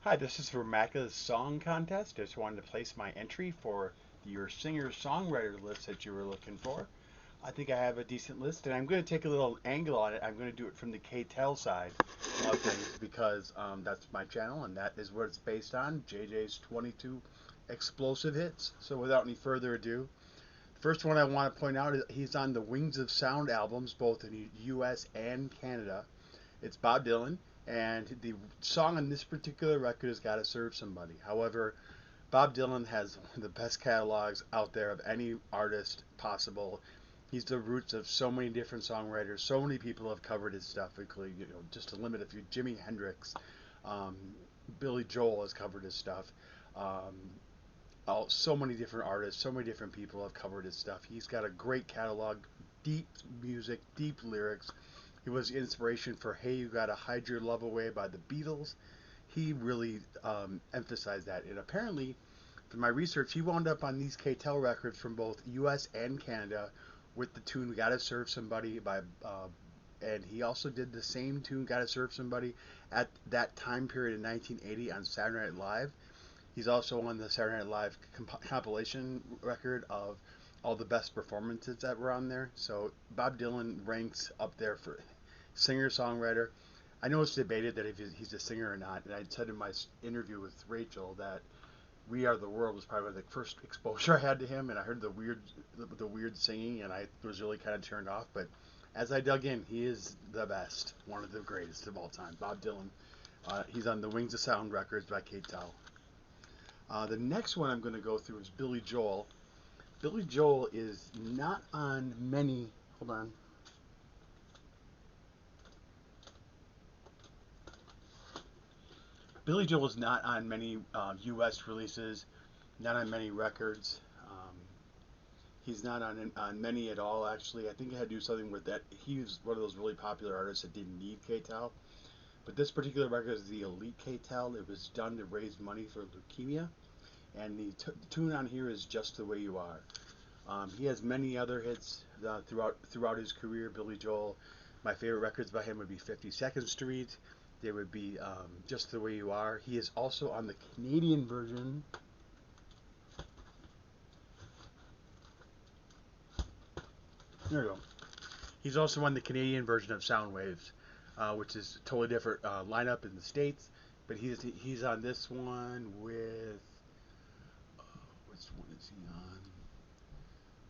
Hi, this is for Macca's Song Contest. Just wanted to place my entry for your singer-songwriter list that you were looking for. I think I have a decent list, and I'm going to take a little angle on it. I'm going to do it from the K-Tel side of things because that's my channel, and that is what it's based on, JJ's 22 explosive hits. So without any further ado, the first one I want to point out is he's on the Wings of Sound albums, both in the U.S. and Canada. It's Bob Dylan, and the song on this particular record has got to serve somebody. However, Bob Dylan has one of the best catalogs out there of any artist possible. He's the roots of so many different songwriters. So many people have covered his stuff, including, just to limit a few, Jimi Hendrix, um, Billy Joel has covered his stuff. Um, so many different artists, so many different people have covered his stuff. He's got a great catalog, deep music, deep lyrics. He was the inspiration for "Hey, You Gotta Hide Your Love Away" by the Beatles. He really emphasized that, and apparently, from my research, he wound up on these K-Tel records from both U.S. and Canada with the tune "Gotta Serve Somebody" by, and he also did the same tune "Gotta Serve Somebody" at that time period in 1980 on Saturday Night Live. He's also on the Saturday Night Live compilation record of all the best performances that were on there. So Bob Dylan ranks up there for singer songwriter. I know it's debated that if he's a singer or not, and I said in my interview with Rachel that "We Are the World" was probably the first exposure I had to him, and I heard the weird singing, and I was really kind of turned off. But as I dug in, he is the best, one of the greatest of all time, Bob Dylan. He's on the Wings of Sound records by Kate Tell. The next one I'm going to go through is Billy Joel. Billy Joel is not on many. Hold on. Billy Joel is not on many U.S. releases, not on many records. He's not on many at all, actually. I think it had to do something with that. He was one of those really popular artists that didn't need K-Tel. But this particular record is the Elite K-Tel. It was done to raise money for leukemia. And the tune on here is "Just the Way You Are." He has many other hits throughout his career. Billy Joel. My favorite records by him would be 52nd Street. They would be "Just the Way You Are." He is also on the Canadian version. There we go. He's also on the Canadian version of Sound Waves, which is a totally different lineup in the states. But he's on this one with which one is he on?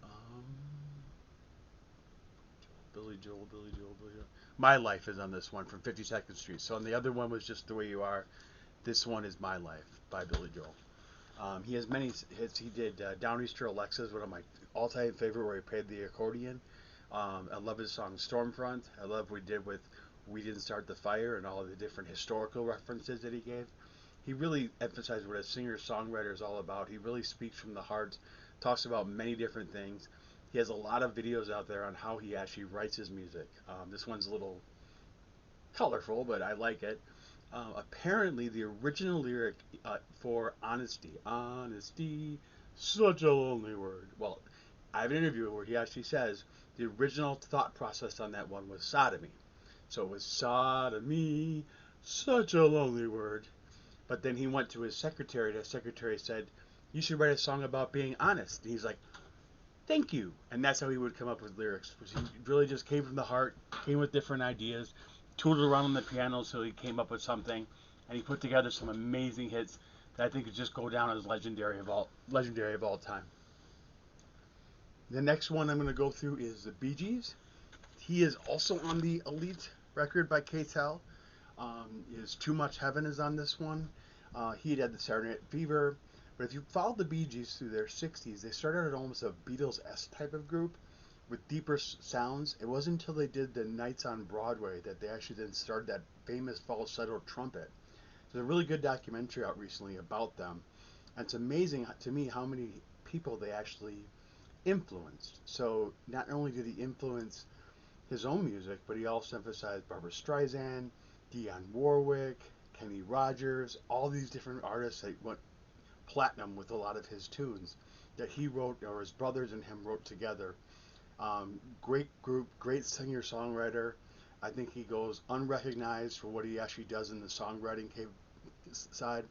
Um, Billy Joel. My Life is on this one from 52nd Street. So on the other one was "Just the Way You Are." This one is "My Life" by Billy Joel. He has many hits. He did "Downeaster Alexa's," one of my all-time favorite, where he played the accordion. I love his song "Stormfront." I love what he did with "We Didn't Start the Fire" and all of the different historical references that he gave. He really emphasized what a singer-songwriter is all about. He really speaks from the heart, talks about many different things. He has a lot of videos out there on how he actually writes his music. This one's a little colorful, but I like it. Apparently, the original lyric for honesty, such a lonely word. Well, I have an interview where he actually says the original thought process on that one was sodomy. So it was sodomy, such a lonely word. But then he went to his secretary, and his secretary said, "You should write a song about being honest." And he's like, "Thank you." And that's how he would come up with lyrics. He really just came from the heart, came with different ideas, tootled around on the piano so he came up with something, and he put together some amazing hits that I think could just go down as legendary of all time. The next one I'm going to go through is the Bee Gees. He is also on the Elite record by K-Tel. Is "Too Much Heaven" is on this one. He had the Saturday Night Fever. But if you follow the Bee Gees through their 60s, they started out almost a Beatles-esque type of group with deeper sounds. It wasn't until they did the Nights on Broadway that they actually then started that famous falsetto trumpet. There's a really good documentary out recently about them. And it's amazing to me how many people they actually influenced. So not only did he influence his own music, but he also emphasized Barbra Streisand, Dionne Warwick, Kenny Rogers, all these different artists that went platinum with a lot of his tunes that he wrote, or his brothers and him wrote together. Great group, great singer songwriter. I think he goes unrecognized for what he actually does in the songwriting side.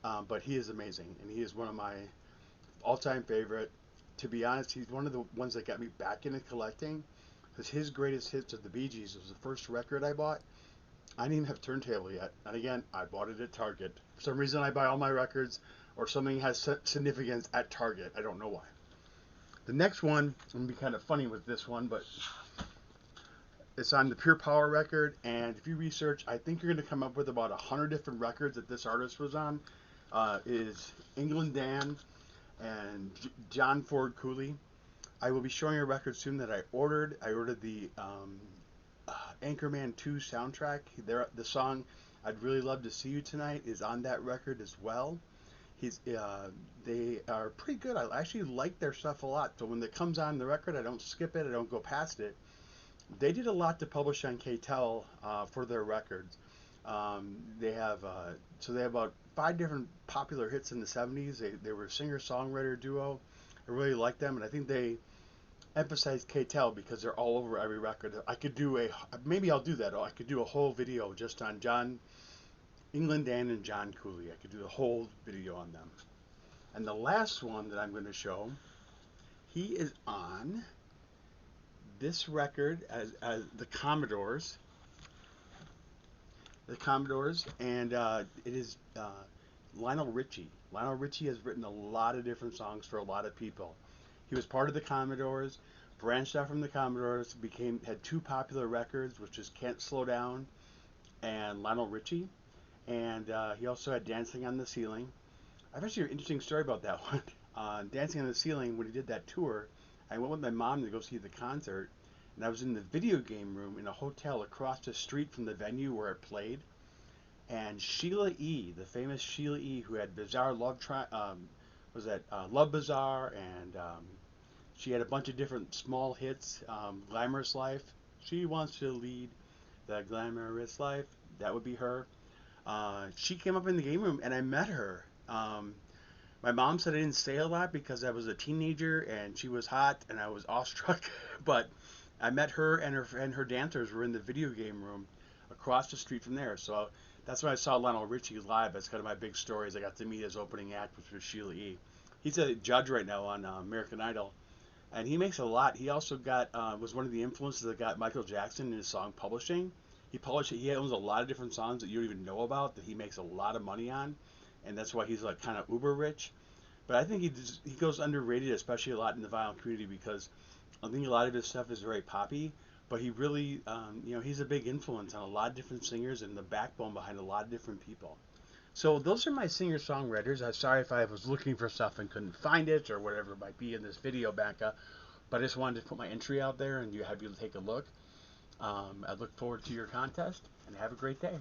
But he is amazing, and he is one of my all-time favorite. To be honest, he's one of the ones that got me back into collecting, because his greatest hits of the Bee Gees was the first record I bought. I didn't even have a turntable yet, and again, I bought it at Target. For some reason, I buy all my records or something has significance at Target. I don't know why. The next one, I'm gonna be kind of funny with this one, but it's on the Pure Power record, and if you research, I think you're going to come up with about 100 different records that this artist was on. Is England Dan and John Ford Cooley. I will be showing a record soon that I ordered. I ordered the Anchorman 2 soundtrack. The song I'd Really Love to See You Tonight is on that record as well. They are pretty good. I actually like their stuff a lot. So when it comes on the record, I don't skip it. I don't go past it. They did a lot to publish on KTEL for their records. They have about 5 different popular hits in the 70s. They were a singer-songwriter duo. I really like them, and I think they emphasize KTEL because they're all over every record. Maybe I'll do that. I could do a whole video just on England Dan and John Cooley. I could do a whole video on them. And the last one that I'm going to show, he is on this record as the Commodores. And it is Lionel Richie. Lionel Richie has written a lot of different songs for a lot of people. He was part of the Commodores, branched out from the Commodores, had 2 popular records, which is Can't Slow Down and Lionel Richie. And he also had Dancing on the Ceiling. I have actually an interesting story about that one. Dancing on the Ceiling, when he did that tour, I went with my mom to go see the concert, and I was in the video game room in a hotel across the street from the venue where it played. And Sheila E., the famous Sheila E., who had Bizarre Love Love Bizarre, and she had a bunch of different small hits. Glamorous Life, she wants to lead the glamorous life. That would be her. She came up in the game room, and I met her. My mom said I didn't say a lot because I was a teenager, and she was hot, and I was awestruck. But I met her, and her dancers were in the video game room across the street from there. So that's when I saw Lionel Richie live. That's kind of my big story. Is I got to meet his opening act, which was Sheila E. He's a judge right now on American Idol, and he makes a lot. He also was one of the influences that got Michael Jackson in his song publishing. He owns a lot of different songs that you don't even know about that he makes a lot of money on, and that's why he's like kind of uber rich. But I think he goes underrated, especially a lot in the vinyl community, because I think a lot of his stuff is very poppy. But he really, he's a big influence on a lot of different singers and the backbone behind a lot of different people. So those are my singer-songwriters. I'm sorry if I was looking for stuff and couldn't find it or whatever it might be in this video, Macca. But I just wanted to put my entry out there and have you take a look. I look forward to your contest, and have a great day.